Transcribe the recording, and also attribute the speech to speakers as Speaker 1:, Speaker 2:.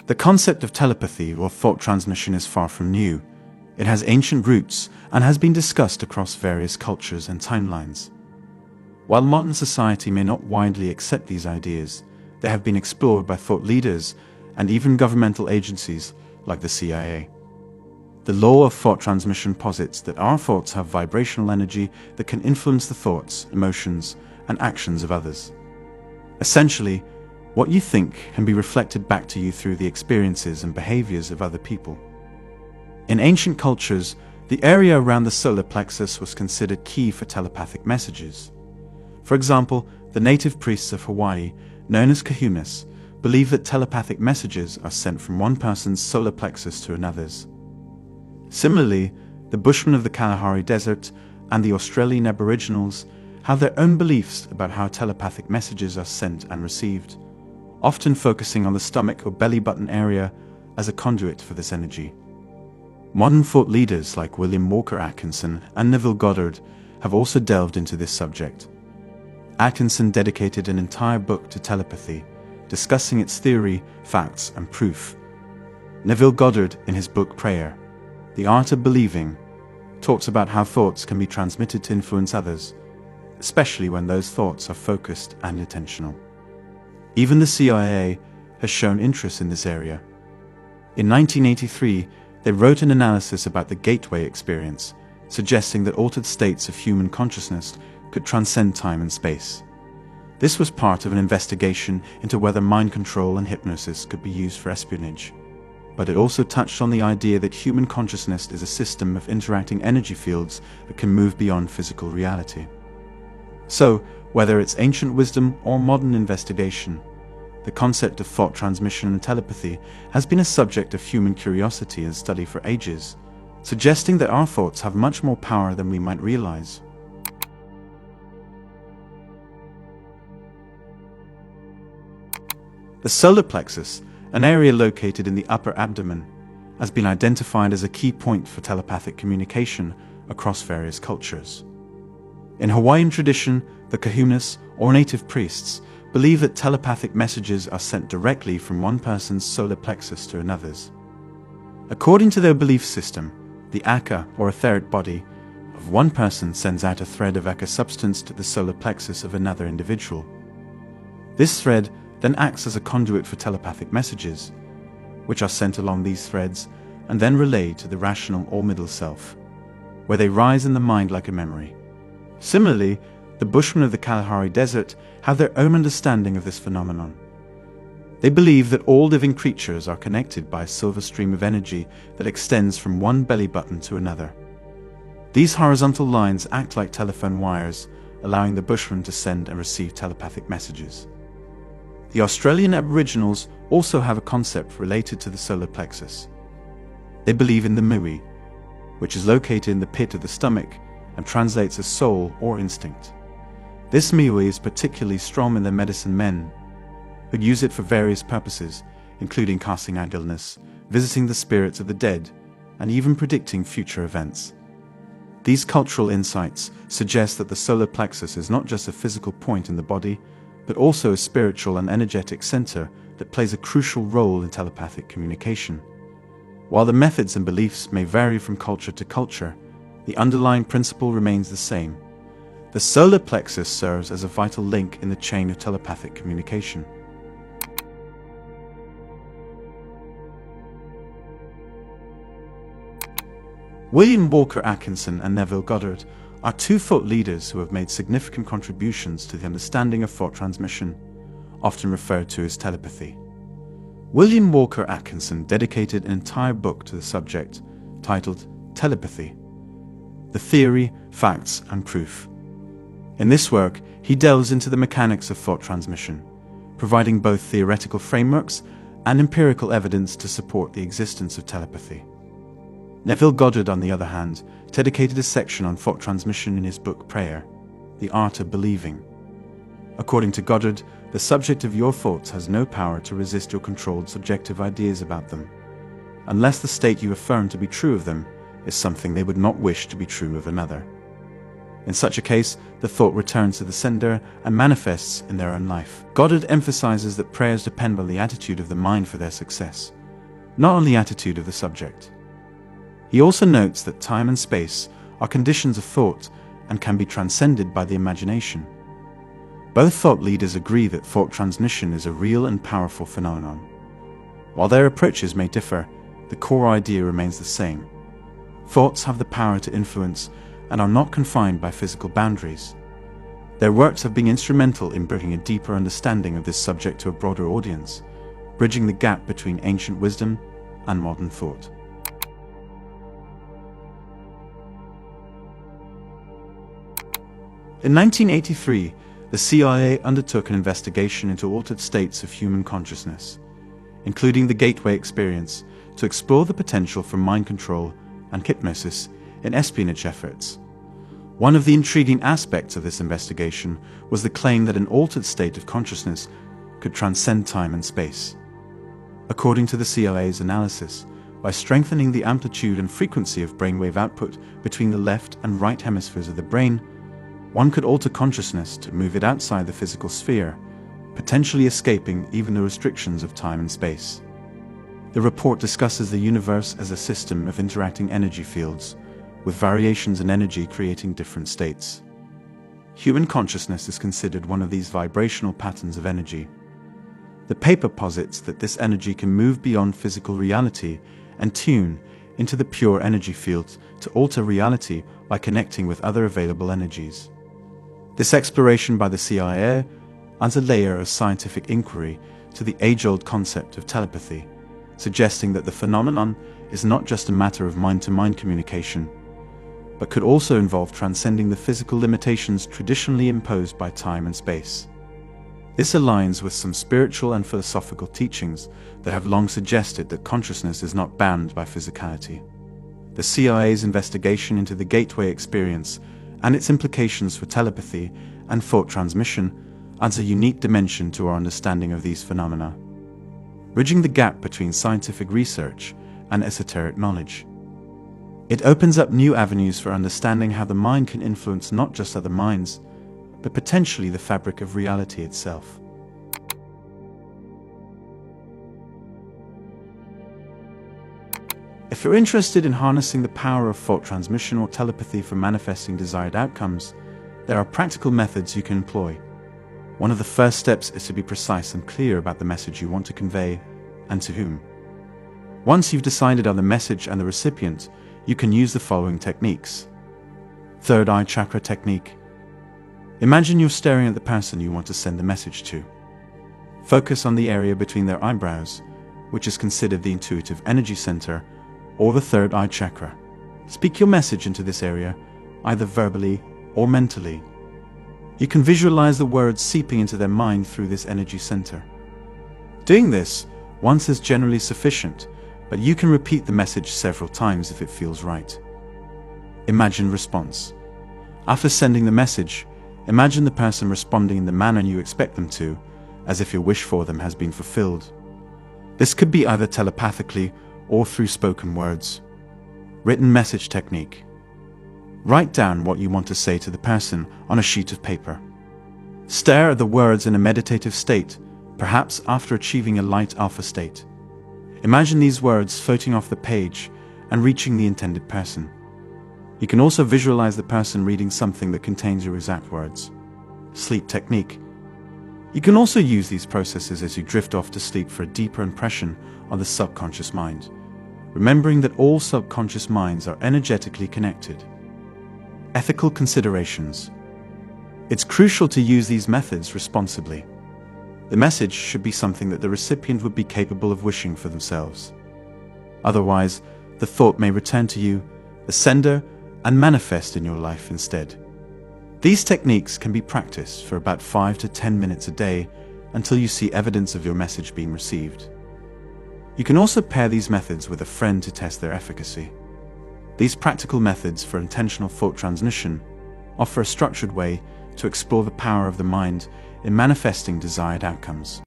Speaker 1: The concept of telepathy or thought transmission is far from new. It has ancient roots and has been discussed across various cultures and timelines. While modern society may not widely accept these ideas, they have been explored by thought leaders and even governmental agencies like the CIA. The law of thought transmission posits that our thoughts have vibrational energy that can influence the thoughts, emotions, and actions of others. Essentially, what you think can be reflected back to you through the experiences and behaviors of other people. In ancient cultures, the area around the solar plexus was considered key for telepathic messages. For example, the native priests of Hawaii, known as kahunas, believe that telepathic messages are sent from one person's solar plexus to another's. Similarly, the Bushmen of the Kalahari Desert and the Australian Aboriginals have their own beliefs about how telepathic messages are sent and received, often focusing on the stomach or belly button area as a conduit for this energy. Modern thought leaders like William Walker Atkinson and Neville Goddard have also delved into this subject. Atkinson dedicated an entire book to telepathy, discussing its theory, facts, and proof. Neville Goddard, in his book Prayer, The Art of Believing, talks about how thoughts can be transmitted to influence others, especially when those thoughts are focused and intentional. Even the CIA has shown interest in this area. In 1983, they wrote an analysis about the gateway experience, suggesting that altered states of human consciousness could transcend time and space. This was part of an investigation into whether mind control and hypnosis could be used for espionage. But it also touched on the idea that human consciousness is a system of interacting energy fields that can move beyond physical reality. So, whether it's ancient wisdom or modern investigation, the concept of thought transmission and telepathy has been a subject of human curiosity and study for ages, suggesting that our thoughts have much more power than we might realize. The solar plexus, an area located in the upper abdomen, has been identified as a key point for telepathic communication across various cultures. In Hawaiian tradition, the kahunas, or native priests, believe that telepathic messages are sent directly from one person's solar plexus to another's. According to their belief system, the aka, or etheric body, of one person sends out a thread of aka substance to the solar plexus of another individual. This thread then acts as a conduit for telepathic messages, which are sent along these threads and then relayed to the rational or middle self, where they rise in the mind like a memory. Similarly, the Bushmen of the Kalahari Desert have their own understanding of this phenomenon. They believe that all living creatures are connected by a silver stream of energy that extends from one belly button to another. These horizontal lines act like telephone wires, allowing the Bushmen to send and receive telepathic messages. The Australian Aboriginals also have a concept related to the solar plexus. They believe in the miwi, which is located in the pit of the stomach and translates as soul or instinct. This miwi is particularly strong in the medicine men, who use it for various purposes, including casting out illness, visiting the spirits of the dead, and even predicting future events. These cultural insights suggest that the solar plexus is not just a physical point in the body, but also a spiritual and energetic center that plays a crucial role in telepathic communication. While the methods and beliefs may vary from culture to culture, the underlying principle remains the same. The solar plexus serves as a vital link in the chain of telepathic communication. William Walker Atkinson and Neville Goddard are two thought leaders who have made significant contributions to the understanding of thought transmission, often referred to as telepathy. William Walker Atkinson dedicated an entire book to the subject, titled Telepathy: The Theory, Facts, and Proof. In this work, he delves into the mechanics of thought transmission, providing both theoretical frameworks and empirical evidence to support the existence of telepathy. Neville Goddard, on the other hand, dedicated a section on thought transmission in his book Prayer, The Art of Believing. According to Goddard, the subject of your thoughts has no power to resist your controlled subjective ideas about them, unless the state you affirm to be true of them is something they would not wish to be true of another. In such a case, the thought returns to the sender and manifests in their own life. Goddard emphasizes that prayers depend on the attitude of the mind for their success, not on the attitude of the subject. He also notes that time and space are conditions of thought and can be transcended by the imagination. Both thought leaders agree that thought transmission is a real and powerful phenomenon. While their approaches may differ, the core idea remains the same. Thoughts have the power to influence and are not confined by physical boundaries. Their works have been instrumental in bringing a deeper understanding of this subject to a broader audience, bridging the gap between ancient wisdom and modern thought. In 1983, the CIA undertook an investigation into altered states of human consciousness, including the gateway experience, to explore the potential for mind control and hypnosis in espionage efforts. One of the intriguing aspects of this investigation was the claim that an altered state of consciousness could transcend time and space. According to the CIA's analysis, by strengthening the amplitude and frequency of brainwave output between the left and right hemispheres of the brain, one could alter consciousness to move it outside the physical sphere, potentially escaping even the restrictions of time and space. The report discusses the universe as a system of interacting energy fields, with variations in energy creating different states. Human consciousness is considered one of these vibrational patterns of energy. The paper posits that this energy can move beyond physical reality and tune into the pure energy field to alter reality by connecting with other available energies. This exploration by the CIA adds a layer of scientific inquiry to the age-old concept of telepathy, suggesting that the phenomenon is not just a matter of mind-to-mind communication, but could also involve transcending the physical limitations traditionally imposed by time and space. This aligns with some spiritual and philosophical teachings that have long suggested that consciousness is not bound by physicality. The CIA's investigation into the gateway experience and its implications for telepathy and thought transmission adds a unique dimension to our understanding of these phenomena, bridging the gap between scientific research and esoteric knowledge. It opens up new avenues for understanding how the mind can influence not just other minds, but potentially the fabric of reality itself. If you're interested in harnessing the power of thought transmission or telepathy for manifesting desired outcomes, there are practical methods you can employ. One of the first steps is to be precise and clear about the message you want to convey and to whom. Once you've decided on the message and the recipient, you can use the following techniques. Third eye chakra technique. Imagine you're staring at the person you want to send the message to. Focus on the area between their eyebrows, which is considered the intuitive energy center, or the third eye chakra. Speak your message into this area, either verbally or mentally. You can visualize the words seeping into their mind through this energy center. Doing this once is generally sufficient, but you can repeat the message several times if it feels right. Imagine response. After sending the message, imagine the person responding in the manner you expect them to, as if your wish for them has been fulfilled. This could be either telepathically or through spoken words. Written message technique. Write down what you want to say to the person on a sheet of paper. Stare at the words in a meditative state, perhaps after achieving a light alpha state. Imagine these words floating off the page and reaching the intended person. You can also visualize the person reading something that contains your exact words. Sleep technique. You can also use these processes as you drift off to sleep for a deeper impression on the subconscious mind, remembering that all subconscious minds are energetically connected. Ethical considerations. It's crucial to use these methods responsibly. The message should be something that the recipient would be capable of wishing for themselves. Otherwise, the thought may return to you, the sender, and manifest in your life instead. These techniques can be practiced for about 5 to 10 minutes a day until you see evidence of your message being received. You can also pair these methods with a friend to test their efficacy. These practical methods for intentional thought transmission offer a structured way to explore the power of the mind in manifesting desired outcomes.